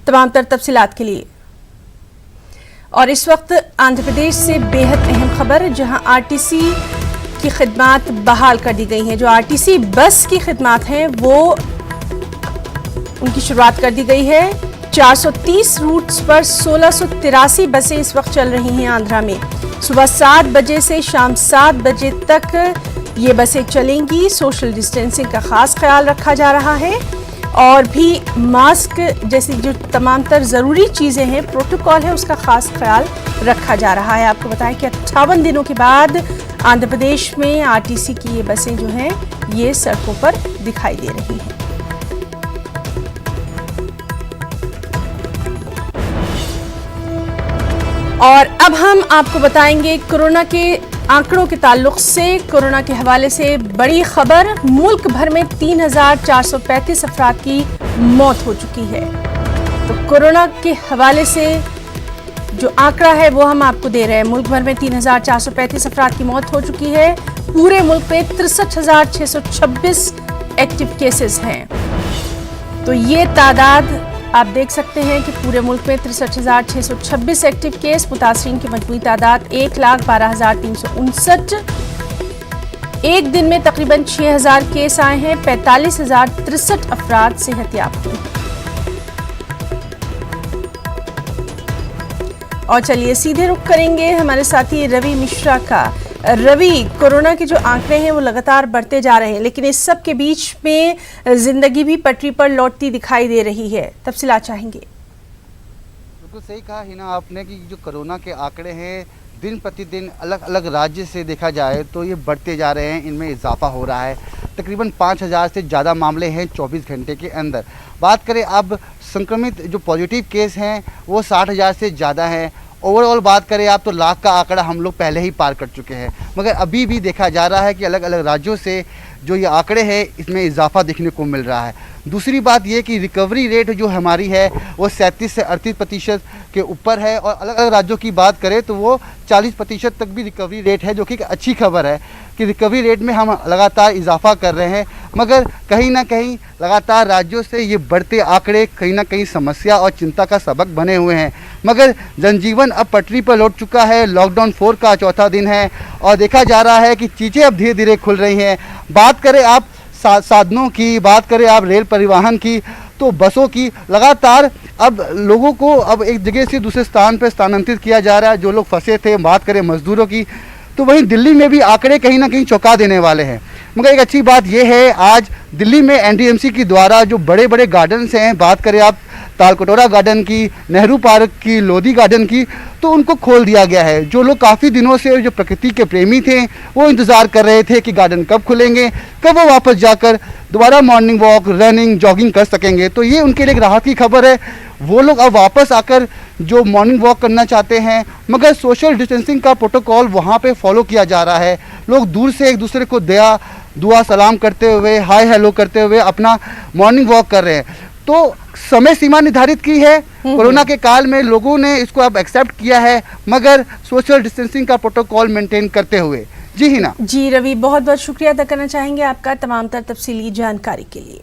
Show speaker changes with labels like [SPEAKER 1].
[SPEAKER 1] तमाम तर तफसीलात के लिए। और इस वक्त आंध्र प्रदेश से बेहद अहम खबर, जहां आरटीसी की खिदमात बहाल कर दी गई हैं। जो आरटीसी बस की खिदमात हैं वो उनकी शुरुआत कर दी गई है। 430 रूट्स पर 1683 बसें इस वक्त चल रही हैं आंध्रा में। सुबह 7 बजे से शाम 7 बजे तक ये बसें चलेंगी। सोशल डिस्टेंसिंग का खास ख्याल रखा जा रहा है और भी मास्क जैसी जो तमाम तर ज़रूरी चीज़ें हैं, प्रोटोकॉल है, उसका खास ख्याल रखा जा रहा है। आपको बताएं कि 58 दिनों के बाद आंध्र प्रदेश में आरटीसी की ये बसें जो हैं ये सड़कों पर दिखाई दे रही हैं। और अब हम आपको बताएंगे कोरोना के आंकड़ों के ताल्लुक से। कोरोना के हवाले से बड़ी खबर, मुल्क भर में 3,435 अफराद की मौत हो चुकी है। तो कोरोना के हवाले से जो आंकड़ा है वो हम आपको दे रहे हैं। मुल्क भर में 3,435 अफराद की मौत हो चुकी है। पूरे मुल्क में 63,626 एक्टिव केसेस हैं। तो ये तादाद आप देख सकते हैं कि पूरे मुल्क में 63,626 एक्टिव केस, मुतासरीन की मजमूई तादाद 1,12,359। एक दिन में तकरीबन 6,000 केस आए हैं। 45,063 अफराद सेहतयाब हुए। और चलिए सीधे रुख करेंगे हमारे साथी रवि मिश्रा का। रवि, कोरोना के जो आंकड़े हैं वो लगातार बढ़ते जा रहे हैं, लेकिन इस सब के बीच में जिंदगी भी पटरी पर लौटती दिखाई दे रही है, तफसीलात चाहेंगे।
[SPEAKER 2] बिल्कुल सही कहा हिना आपने कि जो कोरोना के आंकड़े हैं दिन प्रतिदिन अलग अलग राज्य से देखा जाए तो ये बढ़ते जा रहे हैं, इनमें इजाफा हो रहा है। तकरीबन 5,000 से ज़्यादा मामले हैं 24 घंटे के अंदर। बात करें अब संक्रमित जो पॉजिटिव केस हैं वो 60,000 से ज़्यादा हैं। ओवरऑल बात करें आप तो लाख का आंकड़ा हम लोग पहले ही पार कर चुके हैं, मगर अभी भी देखा जा रहा है कि अलग अलग राज्यों से जो ये आंकड़े हैं इसमें इजाफा देखने को मिल रहा है। दूसरी बात ये कि रिकवरी रेट जो हमारी है वो 37 से 38% के ऊपर है और अलग अलग राज्यों की बात करें तो वो 40% तक भी रिकवरी रेट है, जो कि एक अच्छी खबर है कि रिकवरी रेट में हम लगातार इजाफा कर रहे हैं। मगर कहीं ना कहीं लगातार राज्यों से ये बढ़ते आंकड़े कहीं ना कहीं समस्या और चिंता का सबक बने हुए हैं। मगर जनजीवन अब पटरी पर लौट चुका है। लॉकडाउन 4 का चौथा दिन है और देखा जा रहा है कि चीज़ें अब धीरे धीरे खुल रही हैं। बात करें आप साधनों की, बात करें आप रेल परिवहन की, तो बसों की, लगातार अब लोगों को अब एक जगह से दूसरे स्थान पर स्थानांतरित किया जा रहा है। जो लोग फंसे थे, बात करें मजदूरों की, तो वहीं दिल्ली में भी आंकड़े कहीं ना कहीं चौंका देने वाले हैं। मगर एक अच्छी बात यह है, आज दिल्ली में एनडीएमसी के द्वारा जो बड़े बड़े गार्डन्स हैं, बात करें आप तालकटोरा गार्डन की, नेहरू पार्क की, लोधी गार्डन की, तो उनको खोल दिया गया है। जो लोग काफ़ी दिनों से जो प्रकृति के प्रेमी थे वो इंतज़ार कर रहे थे कि गार्डन कब खुलेंगे, कब वो वापस जाकर दोबारा मॉर्निंग वॉक, रनिंग, जॉगिंग कर सकेंगे। तो ये उनके लिए एक राहत की खबर है। वो लोग अब वापस आकर जो मॉर्निंग वॉक करना चाहते हैं, मगर सोशल डिस्टेंसिंग का प्रोटोकॉल वहाँ पे फॉलो किया जा रहा है। लोग दूर से एक दूसरे को दुआ सलाम करते हुए, हाय हेलो करते हुए अपना मॉर्निंग वॉक कर रहे हैं। तो समय सीमा निर्धारित की है कोरोना के काल में, लोगों ने इसको अब एक्सेप्ट किया है, मगर सोशल डिस्टेंसिंग का प्रोटोकॉल मेंटेन करते हुए। जी हिना।
[SPEAKER 1] जी रवि, बहुत बहुत शुक्रिया अदा करना चाहेंगे आपका तमाम तर तफसीली जानकारी के लिए।